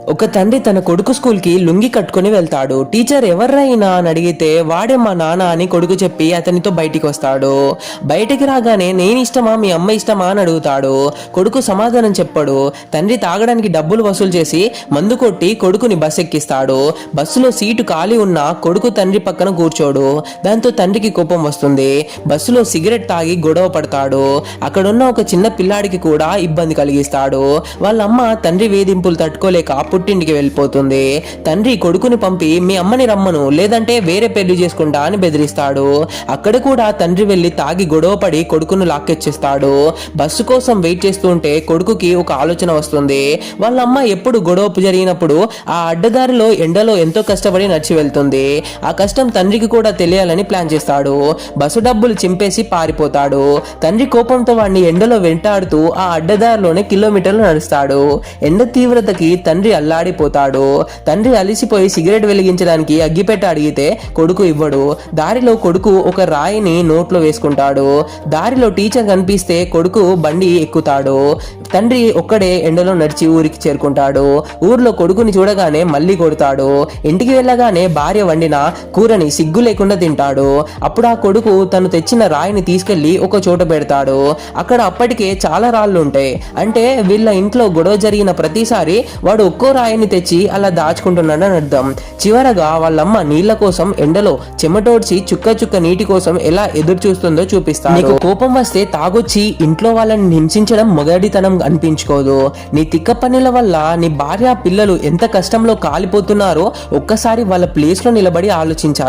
ఒక తండ్రి తన కొడుకు స్కూల్ కి లుంగి కట్టుకుని వెళ్తాడు. టీచర్ ఎవర్రైనా అని అడిగితే వాడే మా నాన్న అని కొడుకు చెప్పి అతనితో బయటికి వస్తాడు. బయటికి రాగానే నేను ఇష్టమా మీ అమ్మ ఇష్టమా అని అడుగుతాడు. కొడుకు సమాధానం చెప్పడు. తండ్రి తాగడానికి డబ్బులు వసూలు చేసి మందు కొట్టి కొడుకుని బస్ ఎక్కిస్తాడు. బస్సులో సీటు ఖాళీ ఉన్నా కొడుకు తండ్రి పక్కన కూర్చోడు. దాంతో తండ్రికి కోపం వస్తుంది. బస్సులో సిగరెట్ తాగి గొడవ పడతాడు. అక్కడున్న ఒక చిన్న పిల్లాడికి కూడా ఇబ్బంది కలిగిస్తాడు. వాళ్ళ అమ్మ తండ్రి వేధింపులు తట్టుకోలేక పుట్టింటికి వెళ్ళిపోతుంది. తండ్రి కొడుకుని పంపి మీ అమ్మని రమ్మను లేదంటే వేరే పెళ్లి చేసుకుంటా అని బెదిరిస్తాడు. అక్కడ కూడా తండ్రి వెళ్లి తాగి గొడవ పడి కొడుకును లాక్కెచ్చేస్తాడు. బస్సు కోసం వెయిట్ చేస్తూ ఉంటే కొడుకుకి ఒక ఆలోచన వస్తుంది. వాళ్ళ అమ్మ ఎప్పుడు గొడవ జరిగినప్పుడు ఆ అడ్డదారిలో ఎండలో ఎంతో కష్టపడి నడిచి వెళ్తుంది. ఆ కష్టం తండ్రికి కూడా తెలియాలని ప్లాన్ చేస్తాడు. బస్సు డబ్బులు చింపేసి పారిపోతాడు. తండ్రి కోపంతో వాడిని ఎండలో వెంటాడుతూ ఆ అడ్డదారిలోనే కిలోమీటర్లు నడుస్తాడు. ఎండ తీవ్రతకి తండ్రి అల్లాడిపోతాడు. తండ్రి అలిసిపోయి సిగరెట్ వెలిగించడానికి అగ్గిపెట్ట అడిగితే కొడుకు ఇవ్వడు. దారిలో కొడుకు ఒక రాయిని నోట్లో వేసుకుంటాడు. దారిలో టీచర్ కనిపిస్తే కొడుకు బండి ఎక్కుతాడు. తండ్రి ఒక్కడే ఎండలో నడిచి ఊరికి చేరుకుంటాడు. ఊర్లో కొడుకుని చూడగానే మళ్ళీ కొడతాడు. ఇంటికి వెళ్ళగానే భార్య వండిన కూరని సిగ్గు లేకుండా తింటాడు. అప్పుడు ఆ కొడుకు తను తెచ్చిన రాయిని తీసుకెళ్లి ఒక చోట పెడతాడు. అక్కడ అప్పటికే చాలా రాళ్ళు ఉంటాయి. అంటే వీళ్ళ ఇంట్లో గొడవ జరిగిన ప్రతిసారి వాడు ఒక్కో రాయిని తెచ్చి అలా దాచుకుంటున్నాడని అర్థం. చివరగా వాళ్ళమ్మ నీళ్ల కోసం ఎండలో చెమటోడ్చి చుక్క చుక్క నీటి కోసం ఎలా ఎదురు చూస్తుందో చూపిస్తాడు. నీకు కోపం వస్తే తాగొచ్చి ఇంట్లో వాళ్ళని హింసించడం మొగడితనం అనిపించుకోదు. నీ తిక్క పనుల వల్ల నీ భార్య పిల్లలు ఎంత కష్టంలో కాలిపోతున్నారో ఒక్కసారి వాళ్ళ ప్లేస్ లో నిలబడి ఆలోచించాలి.